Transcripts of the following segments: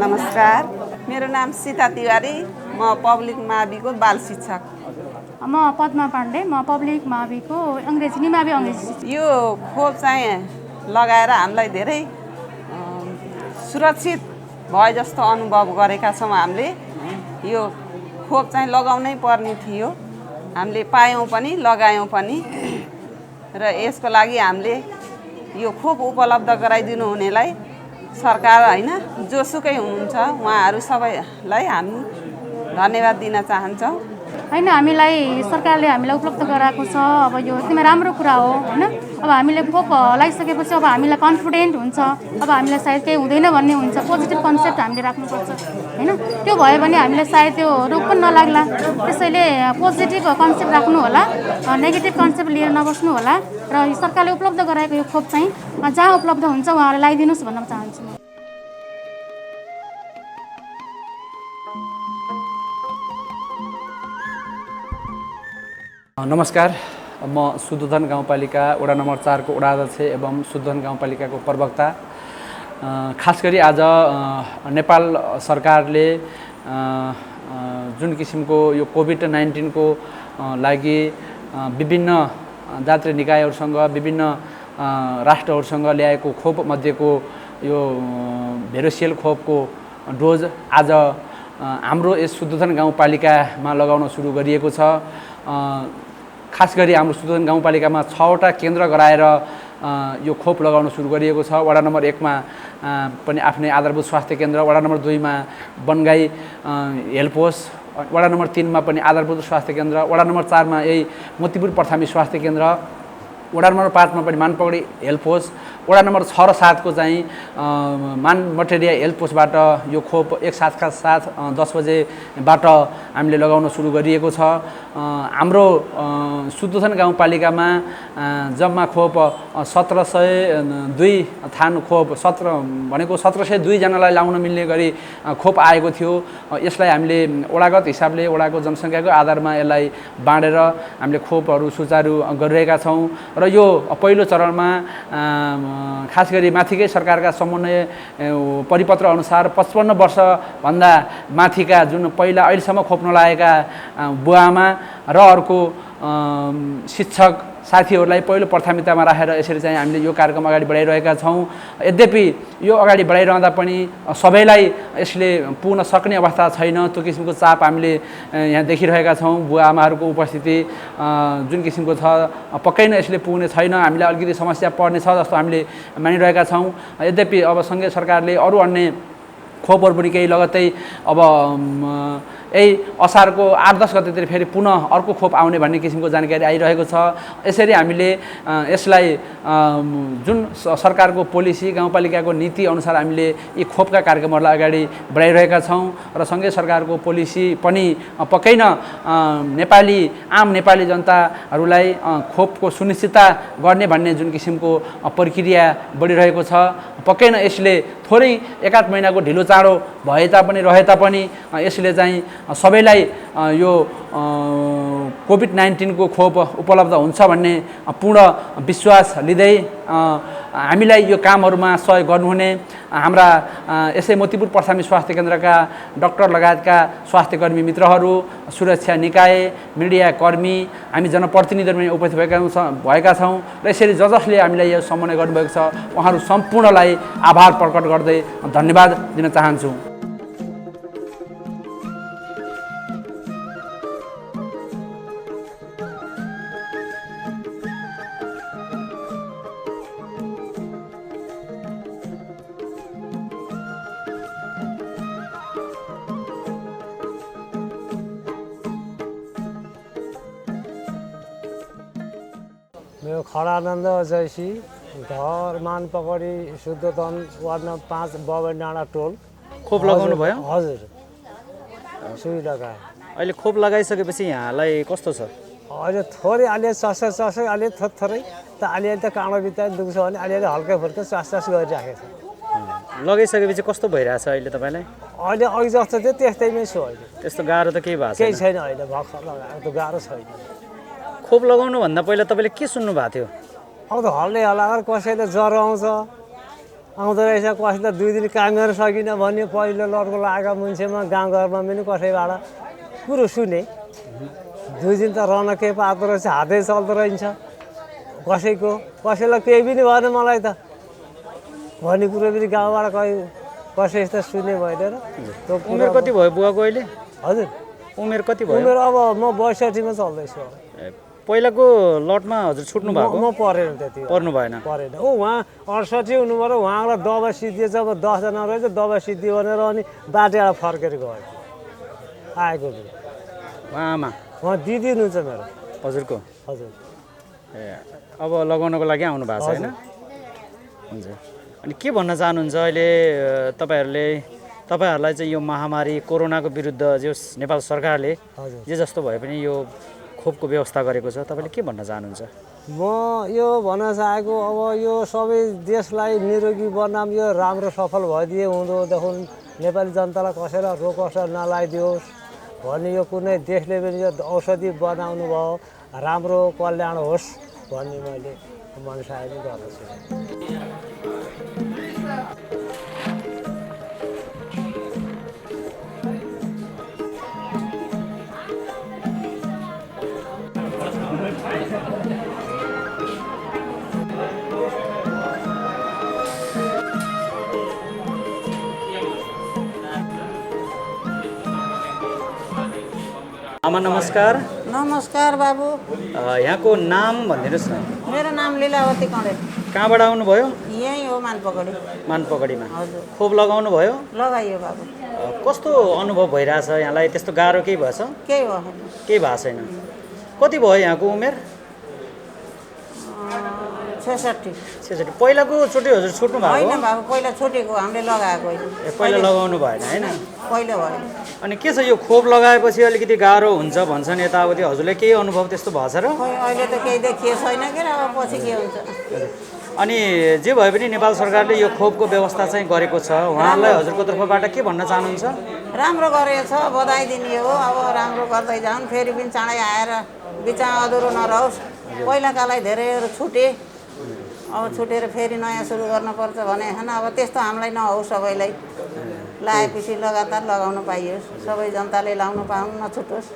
नमस्कार, मेरो नाम सीता तिवारी, म पब्लिक माविको बाल शिक्षक। म पद्मा पाण्डे, म पब्लिक माविको अङ्ग्रेजी निमावि अङ्ग्रेजी शिक्षक। यो खोप चाहिँ लगाएर हामीलाई धेरै सुरक्षित भए जस्तो अनुभव गरेका छौँ। हामीले यो खोप चाहिँ लगाउनै पर्ने थियो, हामीले पायौँ पनि लगायौँ पनि र यसको लागि हामीले यो खोप उपलब्ध गराइदिनु हुनेलाई सरकार होइन जोसुकै हुनुहुन्छ उहाँहरू सबैलाई हामी धन्यवाद दिन चाहन्छौँ। होइन, हामीलाई सरकारले हामीलाई उपलब्ध गराएको छ। अब यो एकदमै राम्रो कुरा हो होइन। अब हामीले खोप लगाइसकेपछि अब हामीलाई कन्फिडेन्ट हुन्छ, अब हामीलाई सायद केही हुँदैन भन्ने हुन्छ। पोजिटिभ कन्सेप्ट हामीले राख्नुपर्छ होइन। त्यो भयो भने हामीलाई सायद त्यो रोग पनि नलाग्ला। त्यसैले पोजिटिभ कन्सेप्ट राख्नु होला, नेगेटिभ कन्सेप्ट लिएर नबस्नु होला। र सरकारले उपलब्ध गराएको यो खोप चाहिँ जहाँ उपलब्ध हुन्छ उहाँलाई लगाइदिनुहोस् भन्न चाहन्छु। नमस्कार, म सुदोधन गाउँपालिका वडा नम्बर 4 को वडा अध्यक्ष एवं सुदोधन गाउँपालिकाको प्रवक्ता। खास गरी आज नेपाल सरकारले जुन किसिमको यो कोभिड-19 को लागि विभिन्न जातीय निकायहरूसँग विभिन्न राष्ट्रहरूसँग ल्याएको खोप मध्येको यो भेरोसियल खोपको डोज आज हाम्रो यस सुदोधन गाउँपालिकामा लगाउन सुरु गरिएको छ। खास गरी हाम्रो सुदोधन गाउँपालिकामा 6वटा केन्द्र गराएर यो खोप लगाउन सुरु गरिएको छ। वडा नम्बर 1 मा पनि आफ्नै आधारभूत स्वास्थ्य केन्द्र, वडा नम्बर 2 मा बनगाई हेल्थ पोस्ट, वडा नम्बर 3 मा पनि आधारभूत स्वास्थ्य केन्द्र, वडा नम्बर 4 मा यही मोतीपुर प्रथामी स्वास्थ्य केन्द्र, वडा नम्बर 5 मा पनि मानपगडी हेल्थ पोस्ट, वडा नम्बर 6 र 7 को चाहिँ मानमटेरिया हेल्थ पोस्टबाट यो खोप एक साथका साथ 10 बजेबाट हामीले लगाउन सुरु गरिएको छ। हाम्रो सुदोधन गाउँपालिकामा जम्मा खोप 1702 थान खोप 1702 जनालाई लाउन मिल्ने गरी खोप आएको थियो। यसलाई हामीले वडागत हिसाबले वडाको जनसङ्ख्याको आधारमा यसलाई बाँडेर हामीले खोपहरू सुचारू गरिरहेका छौँ। र यो पहिलो चरणमा खास गरी माथिकै सरकारका समन्वय परिपत्र अनुसार 55 वर्षभन्दा माथिका जुन पहिला अहिलेसम्म खोप नलागेका बुवाआमा र अर्को शिक्षक साथीहरूलाई पहिलो प्राथमिकतामा राखेर यसरी चाहिँ हामीले यो कार्यक्रम अगाडि बढाइरहेका छौँ। यद्यपि यो अगाडि बढाइरहँदा पनि सबैलाई यसले पुग्न सक्ने अवस्था छैन। त्यो किसिमको चाप हामीले यहाँ देखिरहेका छौँ। बुवाआमाहरूको उपस्थिति जुन किसिमको छ पक्कै नै यसले पुग्ने छैन। हामीलाई अलिकति समस्या पर्ने छ जस्तो हामीले मानिरहेका छौँ। यद्यपि अब सङ्घीय सरकारले अरू अन्य खोपहरू पनि केही लगत्तै अब यही असारको 8-10 गतेतिर फेरि पुनः अर्को खोप आउने भन्ने किसिमको जानकारी आइरहेको छ। यसरी हामीले यसलाई जुन सरकारको पोलिसी गाउँपालिकाको नीति अनुसार हामीले यी खोपका कार्यक्रमहरूलाई अगाडि बढाइरहेका छौँ। र सँगै सरकारको पोलिसी पनि पक्कै न आम नेपाली जनताहरूलाई खोपको सुनिश्चितता गर्ने भन्ने जुन किसिमको प्रक्रिया बढिरहेको छ। पक्कै न यसले थोरै 1-8 महिनाको ढिलो चाँडो भए तापनि रहे तापनि यसले चाहिँ सबैलाई यो कोभिड-19 को खोप उपलब्ध हुन्छ भन्ने पूर्ण विश्वास लिँदै हामीलाई यो कामहरूमा सहयोग गर्नुहुने हाम्रा यसै मोतीपुर प्रथामी स्वास्थ्य केन्द्रका डाक्टर लगायतका स्वास्थ्यकर्मी मित्रहरू, सुरक्षा निकाय, मिडिया कर्मी, हामी जनप्रतिनिधिहरू पनि उपस्थित भएका छौँ। र यसरी जसले हामीलाई यो समन्वय गर्नुभएको छ उहाँहरू सम्पूर्णलाई आभार प्रकट गर्दै धन्यवाद दिन चाहन्छु। मेरो खडानन्द जैसी, घर मानपगडी सुदोधन वार्ड नम्बर 5 बबन डाँडा टोल। खोप लगाउनु भयो? हजुर, सुई लगाए। अहिले खोप लगाइसकेपछि यहाँलाई कस्तो छ? अहिले थोरै अलि चस्छ अलि थोरै त अलिअलि त काँडो भित्र दुख्छ भने अलिअलि हल्का फुल्का चस गरिराखेको छ। लगाइसकेपछि कस्तो भइरहेछ अहिले तपाईँलाई? अहिले अघि जस्तो थियो त्यस्तैमै छु अहिले। त्यस्तो गाह्रो त केही भएको केही छैन अहिले, भर्खर लगाएको त गाह्रो छैन। खोप लगाउनुभन्दा पहिला तपाईँले के सुन्नु भएको थियो? अब त हल्लै हल्लाएर कसैले ज्वरो आउँछ, आउँदो रहेछ कसै त 2 दिन काम गर्न सकिनँ भन्यो पहिलो लड्को लागेको मान्छेमा गाउँघरमा पनि कसैबाट कुरो सुने 2 दिन त रहन के पार्दो रहेछ हातै चल्दो रहेछ कसैलाई केही पनि भएन मलाई त भन्ने कुरो पनि गाउँबाट कसै यस्तो सुने भएन त्यो उमेर कति भयो बुवाको अहिले हजुर उमेर कति भयो उमेर अब म 62 मा चल्दैछु पहिलाको लटमा हजुर छुट्नु भएको म परेन त्यति पर्नु भएन परेन उहाँ 68 हुनुभयो उहाँलाई दबाई सिद्धिएछ अब 10 जना रहेछ दबाई सिद्धि भनेर अनि बाटेर फर्केर गयो आएको आमा उहाँ दिदी हुनुहुन्छ मेरो हजुरको हजुर ए अब लगाउनको लागि आउनु भएको छ होइन हुन्छ अनि के भन्न चाहनुहुन्छ अहिले तपाईँहरूलाई चाहिँ यो महामारी कोरोनाको विरुद्ध जो नेपाल सरकारले जे जस्तो भए पनि यो खोपको व्यवस्था गरेको छ तपाईँले के भन्न चाहनुहुन्छ म यो भन्न चाहेको अब यो सबै देशलाई निरोगी बनाम यो राम्रो सफल भइदिए हुँदोदेखि नेपाली जनतालाई कसैलाई रोग असर नलाइदियोस् भन्ने यो कुनै देशले पनि यो औषधि बनाउनु भयो राम्रो कल्याण होस् भन्ने मैले मनसाय पनि गर्दछु आमा नमस्कार नमस्कार बाबु यहाँको नाम भनिदिनुहोस् न मेरो नाम लीलावती कँडेल कहाँबाट आउनुभयो यहीँ हो मानपकडी मानपकडीमा हजुर खोप लगाउनु भयो लगाइयो बाबु कस्तो अनुभव भइरहेछ यहाँलाई त्यस्तो गाह्रो केही भएछ केही भयो केही भएको छैन कति भयो यहाँको उमेर 66 पहिलाको चोटि हजुर छुट्नु भएको होइन बाबु पहिला छुटेको हामीले लगाएको होइन पहिला लगाउनु भएन होइन पहिला भयो अनि के छ यो खोप लगाएपछि अलिकति गाह्रो हुन्छ भन्छन् यताउति हजुरले केही अनुभव त्यस्तो भएको छ र खोइ अहिले त केही देखिए छैन के अब पछि के हुन्छ अनि जे भए पनि नेपाल सरकारले यो खोपको व्यवस्था चाहिँ गरेको छ उहाँहरूलाई हजुरको तर्फबाट के भन्न चाहनुहुन्छ राम्रो गरेको छ बधाई दिने हो अब राम्रो गर्दै जाउन् फेरि पनि चाँडै आएर बिचमा अधुरो नरहोस् पहिलाकालाई धेरैहरू छुटे अब छुटेर फेरि नयाँ सुरु गर्नुपर्छ भने होइन अब त्यस्तो हामीलाई नहोस् सबैलाई लगाएपछि लगातार लगाउन पाइयोस् सबै जनताले लाउनु पाउनु नछुटोस्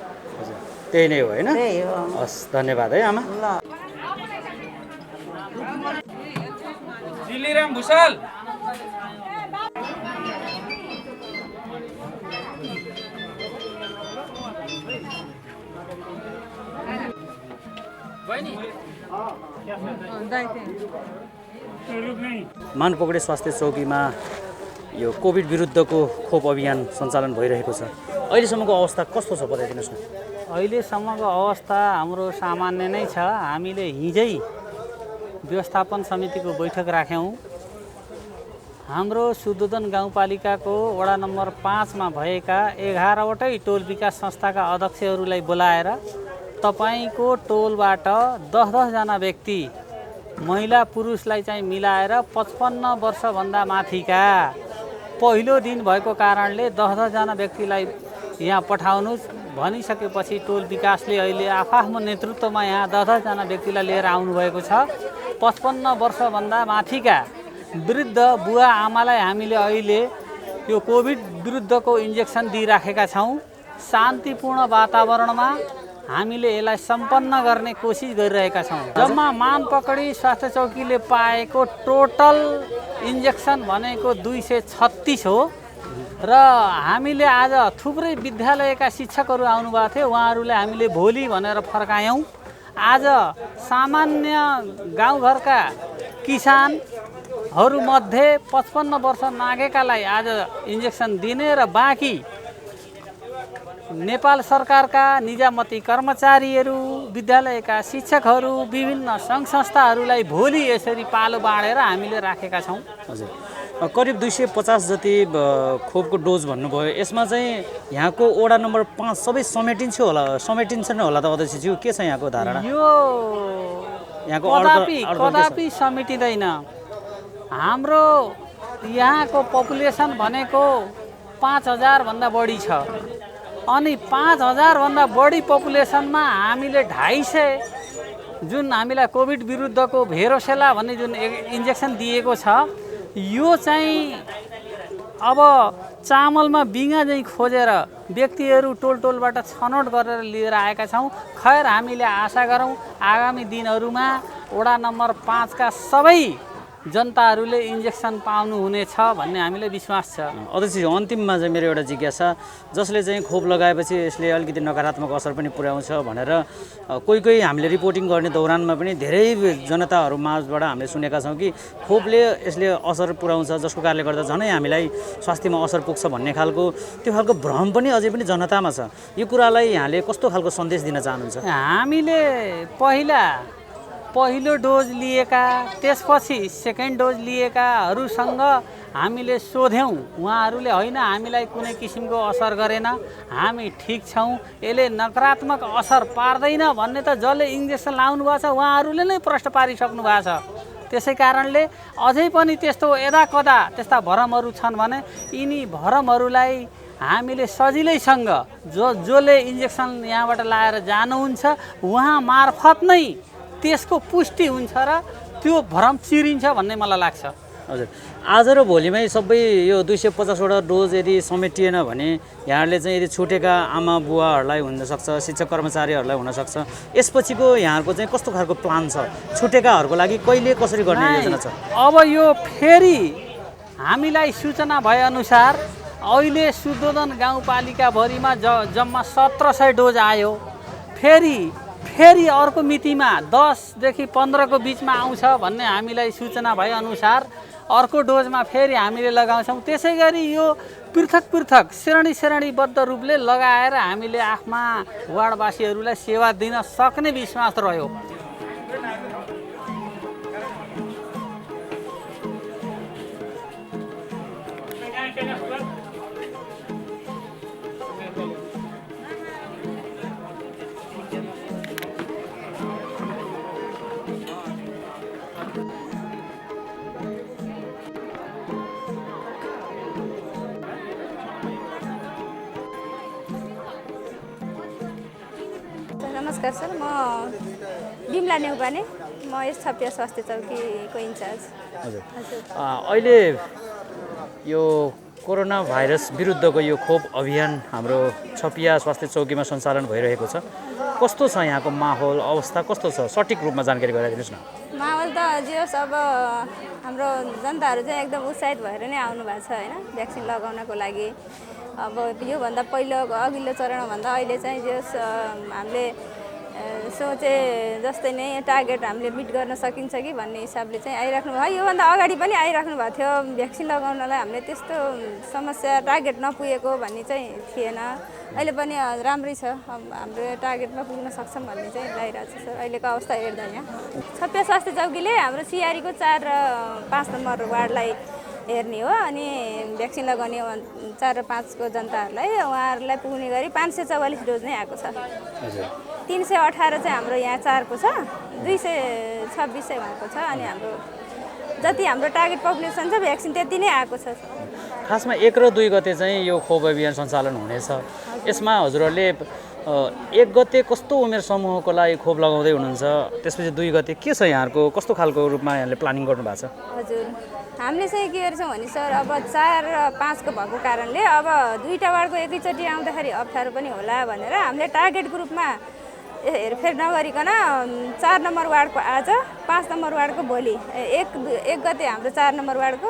त्यही नै हो होइन त्यही हो हस् धन्यवाद है आमा ल दिल्लीराम भुषाल मानपोखरी स्वास्थ्य चौकीमा यो कोभिड विरुद्धको खोप अभियान सञ्चालन भइरहेको छ अहिलेसम्मको अवस्था कस्तो छ बताइदिनुहोस् न अहिलेसम्मको अवस्था हाम्रो सामान्य नै छ हामीले हिजै व्यवस्थापन समितिको बैठक राख्यौँ हाम्रो शुद्धोधन गाउँपालिकाको वडा नम्बर 5 मा भएका 11वटै टोल विकास संस्थाका अध्यक्षहरूलाई बोलाएर तपाईको टोलबाट 10-10 जना व्यक्ति महिला पुरुषलाई चाहिँ मिलाएर 55 वर्षभन्दा माथिका पहिलो दिन भएको कारणले 10-10 जना व्यक्तिलाई यहाँ पठाउनुस् भनिसकेपछि टोल विकासले अहिले आफ्नो नेतृत्वमा यहाँ 10-10 जना व्यक्तिलाई लिएर आउनुभएको छ 55 वर्षभन्दा माथिका वृद्ध बुवा आमालाई हामीले अहिले यो कोभिड विरुद्धको इन्जेक्सन दिइराखेका छौँ शान्तिपूर्ण वातावरणमा हामीले यसलाई सम्पन्न गर्ने कोसिस गरिरहेका छौँ जम्मा मानपकडी स्वास्थ्य चौकीले पाएको टोटल इन्जेक्सन भनेको 236 हो र हामीले आज थुप्रै विद्यालयका शिक्षकहरू आउनुभएको थियो उहाँहरूलाई हामीले भोलि भनेर फर्कायौँ आज सामान्य गाउँघरका किसानहरूमध्ये 55 वर्ष नागेकालाई आज इन्जेक्सन दिने र बाँकी नेपाल सरकारका निजामती कर्मचारीहरू विद्यालयका शिक्षकहरू विभिन्न सङ्घ संस्थाहरूलाई भोलि यसरी पालो बाँडेर हामीले राखेका छौँ हजुर करिब 250 जति खोपको डोज भन्नुभयो यसमा चाहिँ यहाँको वडा नम्बर 5 सबै समेटिन्छ नि होला त अध्यक्षज्यू के छ यहाँको धारणा यो यहाँको कदापि समेटिँदैन हाम्रो यहाँको पपुलेसन भनेको 5000 भन्दा बढी छ अनि 5000 भन्दा बढी पपुलेसनमा हामीले 250 जुन हामीलाई कोभिड विरुद्धको भेरोसेला भन्ने जुन इन्जेक्सन दिएको छ यो चाहिँ अब चामलमा बिङ्गा चाहिँ खोजेर व्यक्तिहरू टोलटोलबाट छनौट गरेर लिएर आएका छौँ। खैर हामीले आशा गरौँ आगामी दिनहरूमा वडा नम्बर 5 का सबै जनताहरूले इन्जेक्सन पाउनुहुनेछ भन्ने हामीलाई विश्वास छ। अध्यक्ष अन्तिममा चाहिँ मेरो एउटा जिज्ञासा, जसले चाहिँ खोप लगाएपछि यसले अलिकति नकारात्मक असर पनि पुर्याउँछ भनेर कोही कोही हामीले रिपोर्टिङ गर्ने दौरानमा पनि धेरै जनताहरू माझबाट हामीले सुनेका छौँ कि खोपले यसले असर पुर्याउँछ जसको कारणले गर्दा झनै हामीलाई स्वास्थ्यमा असर पुग्छ भन्ने खालको त्यो खालको भ्रम पनि अझै पनि जनतामा छ। यो कुरालाई यहाँले कस्तो खालको सन्देश दिन चाहनुहुन्छ? हामीले पहिलो डोज लिएका त्यसपछि सेकेन्ड डोज लिएकाहरूसँग हामीले सोध्यौँ, उहाँहरूले होइन हामीलाई कुनै किसिमको असर गरेन, हामी ठिक छौँ, यसले नकारात्मक असर पार्दैन भन्ने त जसले इन्जेक्सन लाउनु भएको छ उहाँहरूले नै प्रश्न पारिसक्नु भएको छ। त्यसै कारणले अझै पनि त्यस्तो यदाकदा त्यस्ता भरमहरू छन् भने यिनी भरमहरूलाई हामीले सजिलैसँग जसले इन्जेक्सन यहाँबाट लाएर जानुहुन्छ उहाँ मार्फत नै त्यसको पुष्टि हुन्छ र त्यो भ्रम चिरिन्छ भन्ने मलाई लाग्छ। हजुर, आज र भोलिमै सबै यो 250वटा डोज यदि समेटिएन भने यहाँहरूले चाहिँ यदि छुटेका आमा बुवाहरूलाई हुनसक्छ, शिक्षक कर्मचारीहरूलाई हुनसक्छ, यसपछिको यहाँहरूको चाहिँ कस्तो खालको प्लान छ? छुटेकाहरूको लागि कहिले कसरी गर्ने योजना छ? अब यो फेरि हामीलाई सूचना भएअनुसार अहिले शुद्धोधन गाउँपालिकाभरिमा जम्मा 1700 डोज आयो। फेरि अर्को मितिमा 10 देखि 15 को बिचमा आउँछ भन्ने हामीलाई सूचना भएअनुसार अर्को डोजमा फेरि हामीले लगाउँछौँ। त्यसै गरी यो पृथक श्रेणीबद्ध रूपले लगाएर हामीले आफ्ना वार्डवासीहरूलाई सेवा दिन सक्ने विश्वास रह्यो। नमस्कार सर, म बिमला नेउपाने, म यस छपिया स्वास्थ्य चौकीको इन्चार्ज। हजुर, अहिले यो कोरोना भाइरस विरुद्धको यो खोप अभियान हाम्रो छपिया स्वास्थ्य चौकीमा सञ्चालन भइरहेको छ। कस्तो छ यहाँको माहौल अवस्था कस्तो छ? सठिक रूपमा जानकारी गराइदिनुहोस् न। माहौल त जे होस्, अब हाम्रो जनताहरू चाहिँ एकदम उत्साहित भएर नै आउनु भएको छ होइन, भ्याक्सिन लगाउनको लागि। अब योभन्दा पहिलो अघिल्लो चरणभन्दा अहिले चाहिँ जे होस् हामीले सोचे जस्तै नै टार्गेट हामीले मिट गर्न सकिन्छ कि भन्ने हिसाबले चाहिँ आइराख्नु भयो। योभन्दा अगाडि पनि आइराख्नु भएको थियो, भ्याक्सिन लगाउनलाई हामीले त्यस्तो समस्या टार्गेट नपुगेको भन्ने चाहिँ थिएन। अहिले पनि राम्रै छ, हाम्रो टार्गेटमा पुग्न सक्छौँ भन्ने चाहिँ लागिरहेको छ सर अहिलेको अवस्था हेर्दा। यहाँ छपिया स्वास्थ्य चौकीले हाम्रो सिआरईको 4 र 5 नम्बर वार्डलाई हेर्ने हो, अनि भ्याक्सिन लगाउने 4 र 5 को जनताहरूलाई उहाँहरूलाई पुग्ने गरी 544 डोज नै आएको छ। 318 चाहिँ हाम्रो यहाँ 4 को छ, 226 चाहिँ उहाँको छ, अनि हाम्रो जति हाम्रो टार्गेट पपुलेसन छ भ्याक्सिन त्यति नै आएको छ। खासमा 1 र 2 गते चाहिँ यो खोप अभियान सञ्चालन हुनेछ। यसमा हजुरहरूले 1 गते कस्तो उमेर समूहको लागि खोप लगाउँदै हुनुहुन्छ, त्यसपछि 2 गते के छ यहाँहरूको कस्तो खालको रूपमा यहाँले प्लानिङ गर्नुभएको छ? हजुर, हामीले चाहिँ के गर्छौँ भने सर, अब 4 र 5 को भएको कारणले अब 2टा वार्डको एकैचोटि आउँदाखेरि अप्ठ्यारो पनि होला भनेर हामीले टार्गेट ग्रुपमा हेरफेर नगरिकन 4 नम्बर वार्डको आज, 5 नम्बर वार्डको भोलि, 1 गते हाम्रो 4 नम्बर वार्डको,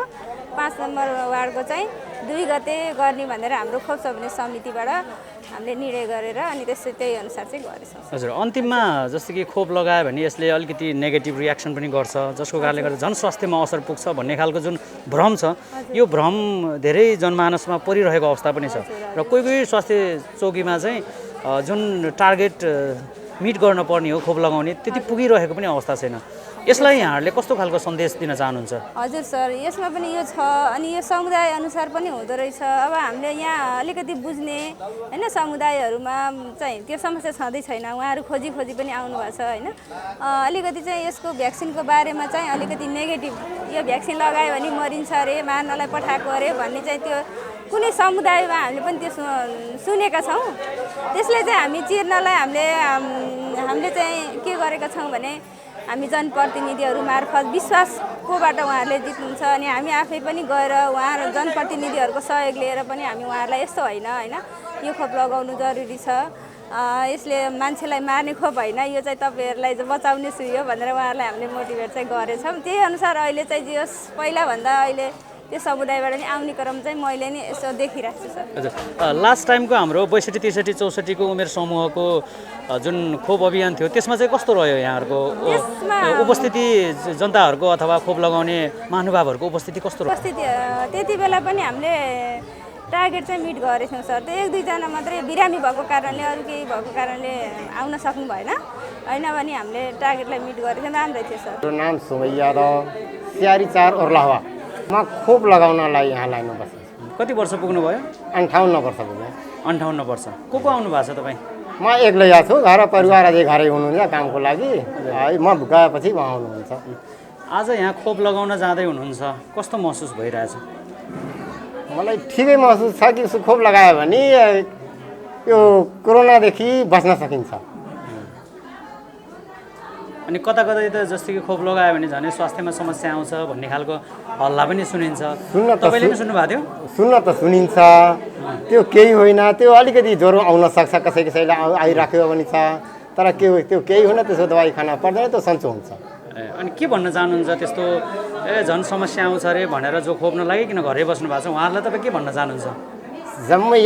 5 नम्बर वार्डको चाहिँ 2 गते गर्ने भनेर हाम्रो खोप सबने समितिबाट हामीले निर्णय गरेर अनि त्यही अनुसार चाहिँ गरेछौँ। हजुर, अन्तिममा जस्तो कि खोप लगायो भने यसले अलिकति नेगेटिभ रियाक्सन पनि गर्छ, जसको कारणले गर्दा जनस्वास्थ्यमा असर पुग्छ भन्ने खालको जुन भ्रम छ, यो भ्रम धेरै जनमानसमा परिरहेको अवस्था पनि छ र कोही स्वास्थ्य चौकीमा चाहिँ जुन टार्गेट मिट गर्न पर्ने हो खोप लगाउने त्यति पुगिरहेको पनि अवस्था छैन। यसलाई यहाँहरूले कस्तो खालको सन्देश दिन चाहनुहुन्छ? हजुर सर, यसमा पनि यो छ, अनि यो समुदाय अनुसार पनि हुँदो रहेछ। अब हामीले यहाँ अलिकति बुझ्ने होइन, समुदायहरूमा चाहिँ त्यो समस्या छँदै छैन, उहाँहरू खोजी पनि आउनु भएको छ होइन। अलिकति चाहिँ यसको भ्याक्सिनको बारेमा चाहिँ अलिकति नेगेटिभ, यो भ्याक्सिन लगायो भने मरिन्छ अरे, मार्नलाई पठाएको अरे भन्ने चाहिँ त्यो कुनै समुदायमा हामीले पनि त्यो सुनेका छौँ। त्यसले चाहिँ हामी चिर्नलाई हामीले चाहिँ के गरेका छौँ भने हामी जनप्रतिनिधिहरू मार्फत विश्वास कोबाट उहाँहरूले जित्नुहुन्छ अनि हामी आफै पनि गएर उहाँ जनप्रतिनिधिहरूको सहयोग लिएर पनि हामी उहाँहरूलाई यस्तो होइन यो खोप लगाउनु जरुरी छ, यसले मान्छेलाई मार्ने खोप होइन, यो चाहिँ तपाईँहरूलाई बचाउने सुई हो भनेर उहाँहरूलाई हामीले मोटिभेट चाहिँ गरेछौँ। त्यही अनुसार अहिले चाहिँ जे होस् पहिलाभन्दा अहिले त्यो समुदायबाट नि आउने क्रम चाहिँ मैले नि यसो देखिरहेको छु सर। हजुर, लास्ट टाइमको हाम्रो 62, 63, 64को उमेर समूहको जुन खोप अभियान थियो त्यसमा चाहिँ कस्तो रह्यो यहाँहरूको उपस्थिति, जनताहरूको अथवा खोप लगाउने महानुभावहरूको उपस्थिति कस्तो रह्यो? उपस्थिति त्यति बेला पनि हामीले टार्गेट चाहिँ मिट गरेछौँ सर। त्यो 1-2 मात्रै बिरामी भएको कारणले, अरू केही भएको कारणले आउन सक्नु भएन, होइन भने हामीले टार्गेटलाई मिट गरेछौँ, राम्रै थियो सर। मेरो नाम सुमै यादव, स्यारी 4 ओर्लावा। म खोप लगाउनलाई यहाँ लाइन बसेको छु। कति वर्ष पुग्नुभयो? 58 वर्ष पुग्यो। 58 वर्ष। को आउनु भएको छ तपाईँ? म एक्लै छु, घर परिवार अझै घरै हुनुहुन्छ कामको लागि, म गएपछि उहाँ आउनुहुन्छ। आज यहाँ खोप लगाउन जाँदै हुनुहुन्छ, कस्तो महसुस भइरहेछ? मलाई ठिकै महसुस छ कि खोप लगायो भने यो कोरोनादेखि बच्न सकिन्छ। अनि कता कतै त जस्तो कि खोप लगायो भने झन् स्वास्थ्यमा समस्या आउँछ भन्ने खालको हल्ला पनि सुनिन्छ। तपाईँले पनि सुन्नुभएको थियो? सुन्न त सुनिन्छ, त्यो केही होइन। त्यो अलिकति ज्वरो आउन सक्छ, कसैलाई आइराख्यो भने छ, तर त्यो केही होइन, त्यसको दबाई खान पर्दैन, त्यो सन्चो हुन्छ। अनि के भन्न चाहनुहुन्छ त्यस्तो झन् समस्या आउँछ अरे भनेर जो खोप नलागिकन घरै बस्नु भएको छ उहाँहरूलाई तपाईँ के भन्न चाहनुहुन्छ? जम्मै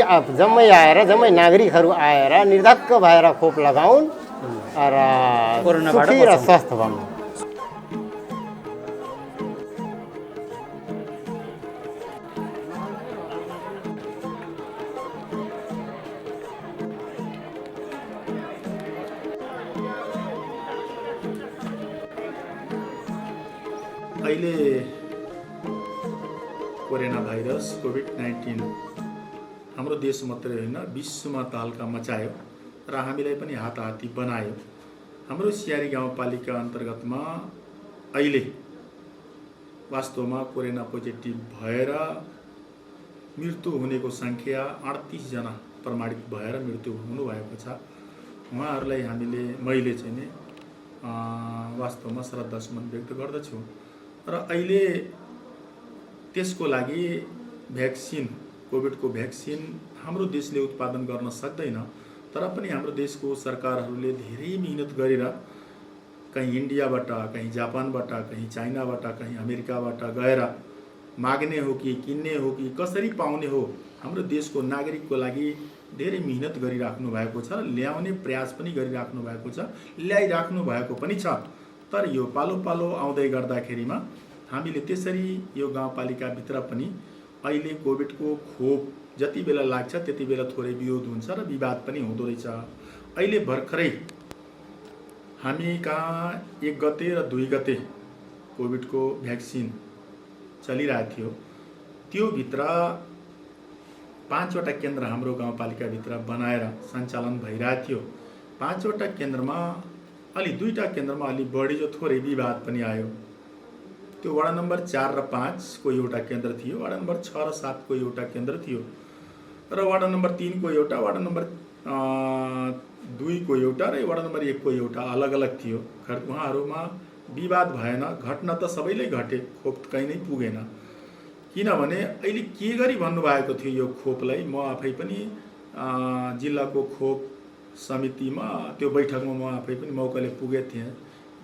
आएर जम्मै नागरिकहरू आएर निर्धक्क भएर खोप लगाउन् र कोरोनाबाट सुखी र स्वस्थ बन्नु। अहिले कोरोना भाइरस कोभिड-19 हाम्रो देश मात्रै होइन विश्वमा तहल्का मचायो र हामीलाई पनि हाताहाती बनायो। हाम्रो सियारी गाउँपालिका अन्तर्गतमा अहिले वास्तवमा कोरोना पोजिटिभ भएर मृत्यु हुनेको सङ्ख्या 38 जना प्रमाणित भएर मृत्यु हुनुभएको छ। उहाँहरूलाई मैले चाहिँ नि वास्तवमा श्रद्धासुमन व्यक्त गर्दछु र अहिले त्यसको लागि भ्याक्सिन, कोभिडको भ्याक्सिन हाम्रो देशले उत्पादन गर्न सक्दैन, तर पनि हाम्रो देशको सरकारहरूले धेरै मिहिनेत गरेर कहीँ इन्डियाबाट, कहीँ जापानबाट, कहीँ चाइनाबाट, कहीँ अमेरिकाबाट गएर माग्ने हो कि किन्ने हो कि कसरी पाउने हो, हाम्रो देशको नागरिकको लागि धेरै मिहिनेत गरिराख्नु भएको छ, ल्याउने प्रयास पनि गरिराख्नु भएको छ, ल्याइराख्नु भएको पनि छ। तर यो पालो पालो आउँदै गर्दाखेरिमा हामीले त्यसरी यो गाउँपालिकाभित्र पनि अहिले कोभिडको खोप जति बेला लाग्छ त्यति बेला थोरै विरोध हुन्छ र विवाद पनि हुँदो रहेछ। अहिले भर्खरै हामी कहाँ 1 गते र 2 गते कोभिडको भ्याक्सिन चलिरहेको थियो, त्यो भित्र 5 वटा केन्द्र हाम्रो गाउँपालिकाभित्र बनाएर सञ्चालन भइरहेको थियो। 5 वटा केन्द्रमा अलि 2 टा केन्द्रमा अलि बढी जो थोरै विवाद पनि आयो। त्यो वडा नम्बर 4 र 5 को एउटा केन्द्र थियो, वडा नम्बर 6 र 7 को एउटा केन्द्र थियो र वडा नम्बर 3 को एउटा, वडा नम्बर 2 को एउटा र वडा नम्बर 1 को एउटा अलग अलग थियो। उहाँहरूमा विवाद भएन, घटना त सबैले घटे, खोप कहीँ नै पुगेन। किनभने अहिले के गरी भन्नुभएको थियो यो खोपलाई, म आफै पनि जिल्लाको खोप समितिमा त्यो बैठकमा म आफै पनि मौकाले पुगेको थिएँ,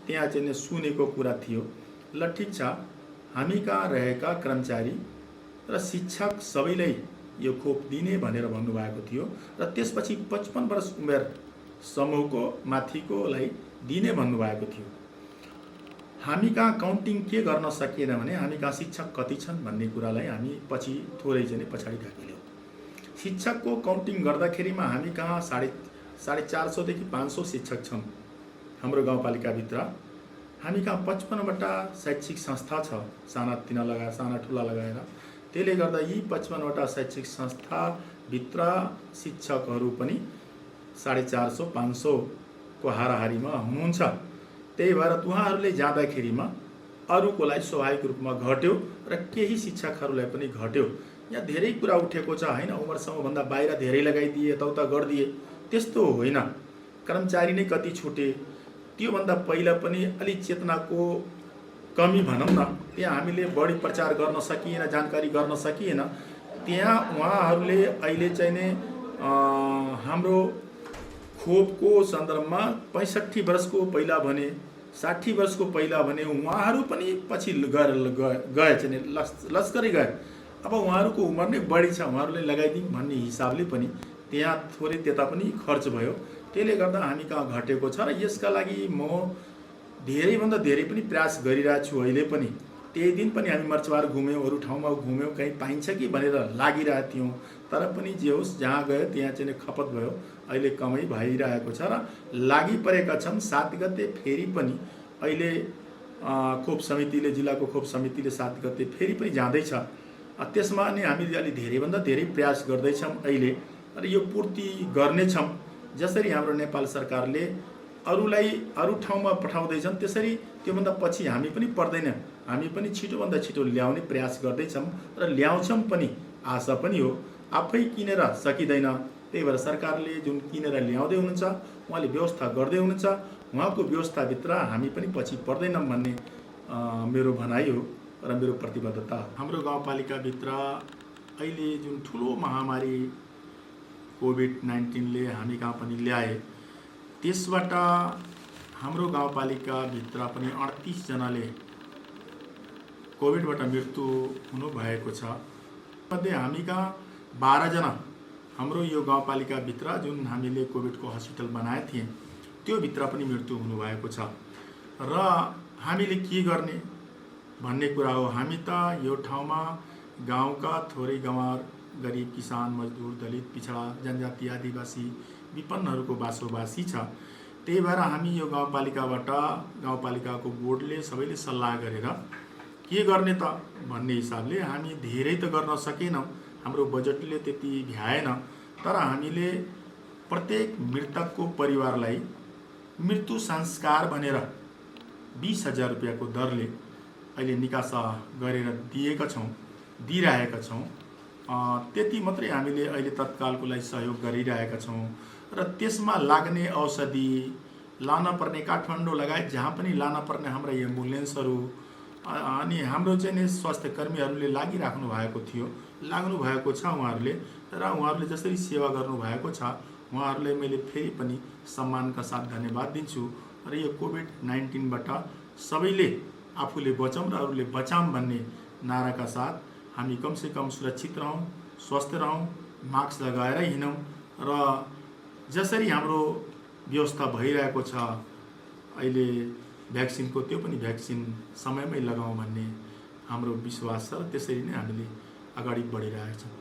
त्यहाँ चाहिँ सुनेको कुरा थियो। ल ठिक छ, हामी कहाँ रहेका कर्मचारी र शिक्षक सबैलाई यो खोप दिने भनेर भन्नुभएको थियो र त्यसपछि 55 वर्ष उमेर समूहको माथिकोलाई दिने भन्नुभएको थियो। हामी कहाँ काउन्टिङ के गर्न सकिएन भने हामी कहाँ शिक्षक कति छन् भन्ने कुरालाई हामी पछि थोरै चाहिँ पछाडि ढाकिल्यौँ। शिक्षकको काउन्टिङ गर्दाखेरिमा हामी कहाँ 450 देखि 500 शिक्षक छन् हाम्रो गाउँपालिकाभित्र। हामी कहाँ 55 वटा शैक्षिक संस्था छ, साना ठुला लगाएर। त्यसले गर्दा यी 55 वटा शैक्षिक संस्थाभित्र शिक्षकहरू पनि 450-500 को हाराहारीमा हुनुहुन्छ। त्यही भएर उहाँहरूले जाँदाखेरिमा अरूको लागि स्वाभाविक रूपमा घट्यो र केही शिक्षकहरूलाई पनि घट्यो। यहाँ धेरै कुरा उठेको छ होइन, उमेर समूहभन्दा बाहिर धेरै लगाइदिए, यताउता गरिदिए, त्यस्तो होइन। कर्मचारी नै कति छुटे, त्योभन्दा पहिला पनि अलि चेतनाको कमी भनौँ न, त्यहाँ हामीले बढी प्रचार गर्न सकिएन, जानकारी गर्न सकिएन। त्यहाँ उहाँहरूले अहिले चाहिँ नै हाम्रो खोपको सन्दर्भमा 65 वर्षको पहिला भने, 60 वर्षको पहिला भने उहाँहरू पनि पछि गए चाहिँ लस्करै गए। अब उहाँहरूको उमेर नै बढी छ, उहाँहरूले लगाइदिउँ भन्ने हिसाबले पनि त्यहाँ थोरै त्यता पनि खर्च भयो। त्यसले गर्दा हामी कहाँ घटेको छ र यसका लागि म धेरैभन्दा धेरै पनि प्रयास गरिरहेको छु। अहिले पनि त्यही दिन पनि हामी मर्चवार घुम्यौँ, अरू ठाउँमा घुम्यौँ, कहीँ पाइन्छ कि भनेर लागिरहेको थियौँ। तर पनि जे होस् जहाँ गयो त्यहाँ चाहिँ खपत भयो, अहिले कमै भइरहेको छ र लागि परेका छन्। 7 गते फेरि पनि अहिले खोप समितिले, जिल्लाको खोप समितिले 7 गते फेरि पनि जाँदैछ। त्यसमा नै हामीले अलि धेरैभन्दा धेरै प्रयास गर्दैछौँ अहिले, र यो पूर्ति गर्नेछौँ। जसरी हाम्रो नेपाल सरकारले अरूलाई अरू ठाउँमा पठाउँदैछन् त्यसरी त्योभन्दा पछि हामी पनि पर्दैन, हामी पनि छिटोभन्दा छिटो ल्याउने प्रयास गर्दैछौँ र ल्याउँछौँ पनि। आशा पनि हो, आफै किनेर सकिँदैन। त्यही भएर सरकारले जुन किनेर ल्याउँदै हुनुहुन्छ, उहाँले व्यवस्था गर्दै हुनुहुन्छ, उहाँको व्यवस्थाभित्र हामी पनि पछि पर्दैनौँ भन्ने मेरो भनाइ हो र मेरो प्रतिबद्धता हो। हाम्रो गाउँपालिकाभित्र अहिले जुन ठुलो महामारी कोभिड-19ले हामी कहाँ पनि ल्याए, त्यसबाट हाम्रो गाउँपालिकाभित्र पनि 38 जनाले कोभिडबाट मृत्यु हुनुभएको छ। मध्ये हामी कहाँ 12 जना हाम्रो यो गाउँपालिकाभित्र जुन हामीले कोभिडको हस्पिटल बनाए थिए त्यो भित्र पनि मृत्यु हुनुभएको छ। र हामीले के गर्ने भन्ने कुरा हो। हामी त यो ठाउँमा गाउँका थोरै गाउँर गरिब किसान, मजदुर, दलित, पिछडा जनजाति, आदिवासी विपन्नहरूको बासोबासी छ। त्यही भएर हामी यो गाउँपालिकाबाट, गाउँपालिकाको बोर्डले सबैले सल्लाह गरेर के गर्ने त भन्ने हिसाबले हामी धेरै त गर्न सकेनौँ, हाम्रो बजेटले त्यति भ्याएन। तर हामीले प्रत्येक मृतकको परिवारलाई मृत्यु संस्कार भनेर 20,000 रुपियाँको दरले अहिले निकासा गरेर दिइरहेका छौँ। त्यति मात्रै हामीले अहिले तत्कालको लागि सहयोग गरिरहेका छौँ। र त्यसमा लाग्ने औषधि लान पर्ने, काठमाडौँ लगायत जहाँ पनि लान पर्ने हाम्रा एम्बुलेन्सहरू अनि हाम्रो चाहिँ स्वास्थ्य कर्मीहरूले लागिराख्नु भएको थियो, लाग्नु भएको छ उहाँहरूले। र उहाँहरूले जसरी सेवा गर्नुभएको छ उहाँहरूलाई मैले फेरि पनि सम्मानका साथ धन्यवाद दिन्छु। र यो कोभिड-19बाट सबैले आफूले बचौँ र अरूले बचाऊँ भन्ने नाराका साथ हामी कमसेकम सुरक्षित रहौँ, स्वस्थ रहौँ, मास्क लगाएर हिँडौँ र जसरी हाम्रो व्यवस्था भइरहेको छ अहिले भ्याक्सिनको, त्यो पनि भ्याक्सिन समयमै लगाउँ भन्ने हाम्रो विश्वास छ। त्यसरी नै हामीले अगाडि बढिरहेका छौँ।